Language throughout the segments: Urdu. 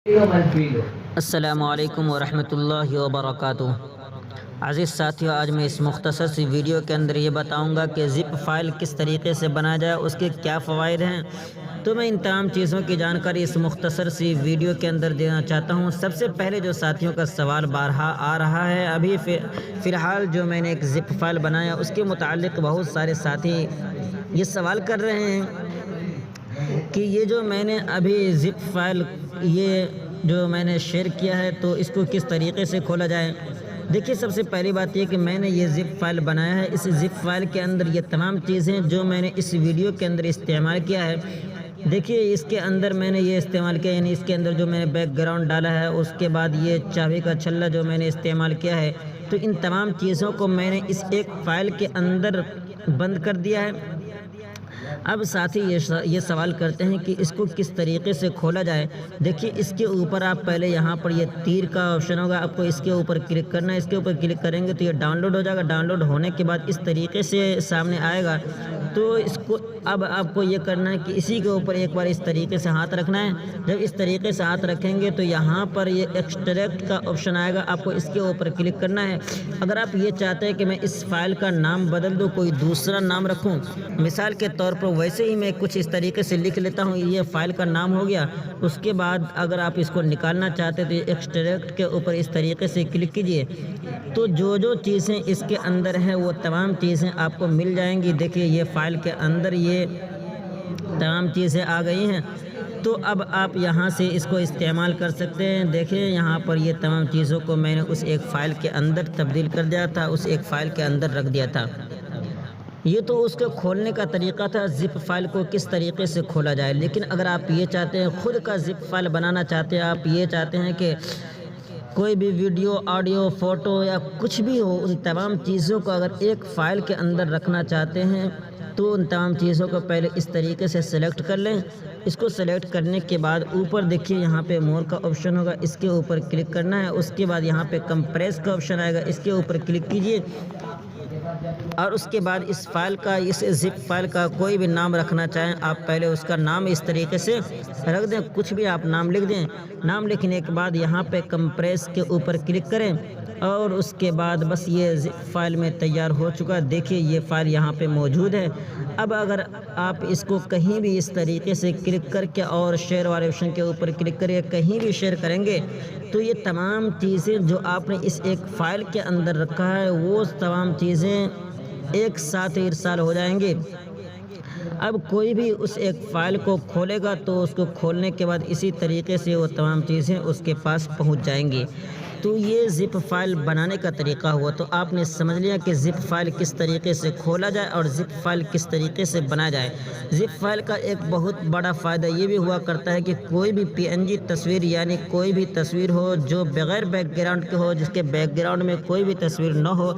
السلام علیکم ورحمۃ اللہ وبرکاتہ۔ عزیز ساتھیو، آج میں اس مختصر سی ویڈیو کے اندر یہ بتاؤں گا کہ زپ فائل کس طریقے سے بنایا جائے، اس کے کیا فوائد ہیں۔ تو میں ان تمام چیزوں کی جانکاری اس مختصر سی ویڈیو کے اندر دینا چاہتا ہوں۔ سب سے پہلے جو ساتھیوں کا سوال بارہا آ رہا ہے، ابھی فی الحال جو میں نے ایک زپ فائل بنایا اس کے متعلق بہت سارے ساتھی یہ سوال کر رہے ہیں کہ یہ جو میں نے ابھی زپ فائل یہ جو میں نے شیئر کیا ہے تو اس کو کس طریقے سے کھولا جائے۔ دیکھیے، سب سے پہلی بات یہ کہ میں نے یہ زپ فائل بنایا ہے، اس زپ فائل کے اندر یہ تمام چیزیں جو میں نے اس ویڈیو کے اندر استعمال کیا ہے۔ دیکھیے، اس کے اندر میں نے یہ استعمال کیا، یعنی اس کے اندر جو میں نے بیک گراؤنڈ ڈالا ہے، اس کے بعد یہ چابی کا چھلا جو میں نے استعمال کیا ہے، تو ان تمام چیزوں کو میں نے اس ایک فائل کے اندر بند کر دیا ہے۔ اب ساتھی یہ سوال کرتے ہیں کہ اس کو کس طریقے سے کھولا جائے۔ دیکھیے، اس کے اوپر آپ پہلے یہاں پر یہ تیر کا آپشن ہوگا، آپ کو اس کے اوپر کلک کرنا ہے۔ اس کے اوپر کلک کریں گے تو یہ ڈاؤن لوڈ ہو جائے گا۔ ڈاؤن لوڈ ہونے کے بعد اس طریقے سے سامنے آئے گا، تو اس کو اب آپ کو یہ کرنا ہے کہ اسی کے اوپر ایک بار اس طریقے سے ہاتھ رکھنا ہے۔ جب اس طریقے سے ہاتھ رکھیں گے تو یہاں پر یہ ایکسٹریکٹ کا آپشن آئے گا، آپ کو اس کے اوپر کلک کرنا ہے۔ اگر آپ یہ چاہتے ہیں کہ میں اس فائل کا نام بدل دوں، کوئی دوسرا نام رکھوں، مثال کے طور پر ویسے ہی میں کچھ اس طریقے سے لکھ لیتا ہوں، یہ فائل کا نام ہو گیا۔ اس کے بعد اگر آپ اس کو نکالنا چاہتے ہیں تو یہ ایکسٹریکٹ کے اوپر اس طریقے سے کلک کیجئے، تو جو چیزیں اس کے اندر ہیں وہ تمام چیزیں آپ کو مل جائیں گی۔ دیکھیے، یہ فائل کے اندر یہ تمام چیزیں آ گئی ہیں، تو اب آپ یہاں سے اس کو استعمال کر سکتے ہیں۔ دیکھیں، یہاں پر یہ تمام چیزوں کو میں نے اس ایک فائل کے اندر تبدیل کر دیا تھا، اس ایک فائل کے اندر رکھ دیا تھا۔ یہ تو اس کے کھولنے کا طریقہ تھا، زپ فائل کو کس طریقے سے کھولا جائے۔ لیکن اگر آپ یہ چاہتے ہیں، خود کا زپ فائل بنانا چاہتے ہیں، آپ یہ چاہتے ہیں کہ کوئی بھی ویڈیو، آڈیو، فوٹو یا کچھ بھی ہو، ان تمام چیزوں کو اگر ایک فائل کے اندر رکھنا چاہتے ہیں تو ان تمام چیزوں کو پہلے اس طریقے سے سلیکٹ کر لیں۔ اس کو سلیکٹ کرنے کے بعد اوپر دیکھیے یہاں پہ مور کا آپشن ہوگا، اس کے اوپر کلک کرنا ہے۔ اس کے بعد یہاں پہ کمپریس کا آپشن آئے گا، اس کے اوپر کلک کیجئے، اور اس کے بعد اس فائل کا، اس زپ فائل کا کوئی بھی نام رکھنا چاہیں آپ پہلے اس کا نام اس طریقے سے رکھ دیں، کچھ بھی آپ نام لکھ دیں۔ نام لکھنے کے بعد یہاں پہ کمپریس کے اوپر کلک کریں، اور اس کے بعد بس یہ زپ فائل میں تیار ہو چکا۔ دیکھیے، یہ فائل یہاں پہ موجود ہے۔ اب اگر آپ اس کو کہیں بھی اس طریقے سے کلک کر کے اور شیئر والے آپشن کے اوپر کلک کریں، کہیں بھی شیئر کریں گے تو یہ تمام چیزیں جو آپ نے اس ایک فائل کے اندر رکھا ہے وہ تمام چیزیں ایک ساتھ ارسال ہو جائیں گے۔ اب کوئی بھی اس ایک فائل کو کھولے گا تو اس کو کھولنے کے بعد اسی طریقے سے وہ تمام چیزیں اس کے پاس پہنچ جائیں گی۔ تو یہ زپ فائل بنانے کا طریقہ ہوا۔ تو آپ نے سمجھ لیا کہ زپ فائل کس طریقے سے کھولا جائے اور زپ فائل کس طریقے سے بنایا جائے۔ زپ فائل کا ایک بہت بڑا فائدہ یہ بھی ہوا کرتا ہے کہ کوئی بھی PNG تصویر، یعنی کوئی بھی تصویر ہو جو بغیر بیک گراؤنڈ کے ہو، جس کے بیک گراؤنڈ میں کوئی بھی تصویر نہ ہو،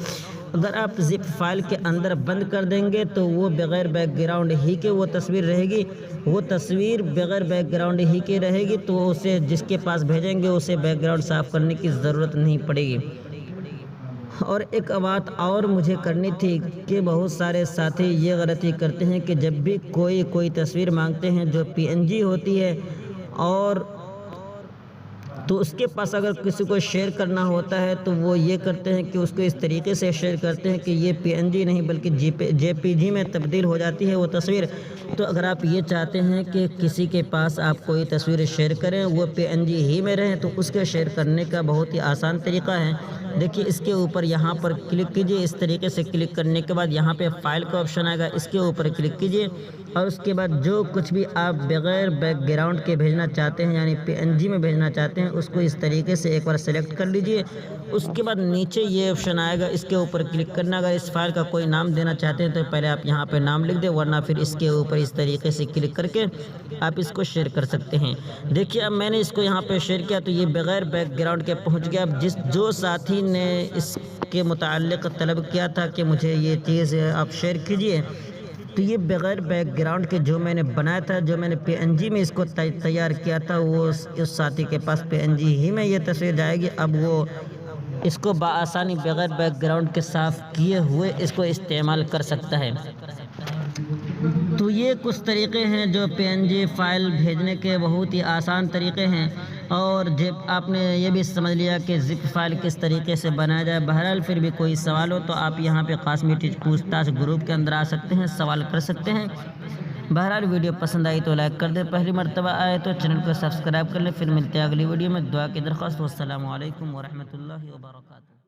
اگر آپ زپ فائل کے اندر بند کر دیں گے تو وہ بغیر بیک گراؤنڈ ہی کے وہ تصویر رہے گی۔ وہ تصویر بغیر بیک گراؤنڈ ہی کے رہے گی، تو اسے جس کے پاس بھیجیں گے اسے بیک گراؤنڈ صاف کرنے کی ضرورت نہیں پڑے گی۔ اور ایک بات اور مجھے کرنی تھی کہ بہت سارے ساتھی یہ غلطی کرتے ہیں کہ جب بھی کوئی تصویر مانگتے ہیں جو PNG ہوتی ہے، اور تو اس کے پاس اگر کسی کو شیئر کرنا ہوتا ہے تو وہ یہ کرتے ہیں کہ اس کو اس طریقے سے شیئر کرتے ہیں کہ یہ PNG نہیں بلکہ JPG میں تبدیل ہو جاتی ہے وہ تصویر۔ تو اگر آپ یہ چاہتے ہیں کہ کسی کے پاس آپ کوئی تصویر شیئر کریں وہ PNG ہی میں رہیں، تو اس کے شیئر کرنے کا بہت ہی آسان طریقہ ہے۔ دیکھیے، اس کے اوپر یہاں پر کلک کیجئے، اس طریقے سے کلک کرنے کے بعد یہاں پہ فائل کا آپشن آئے گا، اس کے اوپر کلک کیجئے، اور اس کے بعد جو کچھ بھی آپ بغیر بیک گراؤنڈ کے بھیجنا چاہتے ہیں، یعنی PNG میں بھیجنا چاہتے ہیں، اس کو اس طریقے سے ایک بار سلیکٹ کر لیجئے۔ اس کے بعد نیچے یہ آپشن آئے گا، اس کے اوپر کلک کرنا۔ اگر اس فائل کا کوئی نام دینا چاہتے ہیں تو پہلے آپ یہاں پہ نام لکھ دیں، ورنہ پھر اس کے اوپر اس طریقے سے کلک کر کے آپ اس کو شیئر کر سکتے ہیں۔ دیکھیے، اب میں نے اس کو یہاں پہ شیئر کیا تو یہ بغیر بیک گراؤنڈ کے پہنچ گیا۔ اب جو ساتھی نے اس کے متعلق طلب کیا تھا کہ مجھے یہ چیز آپ شیئر کیجئے، تو یہ بغیر بیک گراؤنڈ کے جو میں نے بنایا تھا، جو میں نے PNG میں اس کو تیار کیا تھا، وہ اس ساتھی کے پاس PNG ہی میں یہ تصویر جائے گی۔ اب وہ اس کو بآسانی بغیر بیک گراؤنڈ کے صاف کیے ہوئے اس کو استعمال کر سکتا ہے۔ تو یہ کچھ طریقے ہیں جو PNG فائل بھیجنے کے بہت ہی آسان طریقے ہیں۔ اور جب آپ نے یہ بھی سمجھ لیا کہ زپ فائل کس طریقے سے بنایا جائے، بہرحال پھر بھی کوئی سوال ہو تو آپ یہاں پہ قاسمی ٹیچ پوچھ تاچھ گروپ کے اندر آ سکتے ہیں، سوال کر سکتے ہیں۔ بہرحال ویڈیو پسند آئی تو لائک کر دیں، پہلی مرتبہ آئے تو چینل کو سبسکرائب کر لیں۔ پھر ملتے ہیں اگلی ویڈیو میں، دعا کی درخواست۔ والسلام علیکم ورحمۃ اللہ وبرکاتہ۔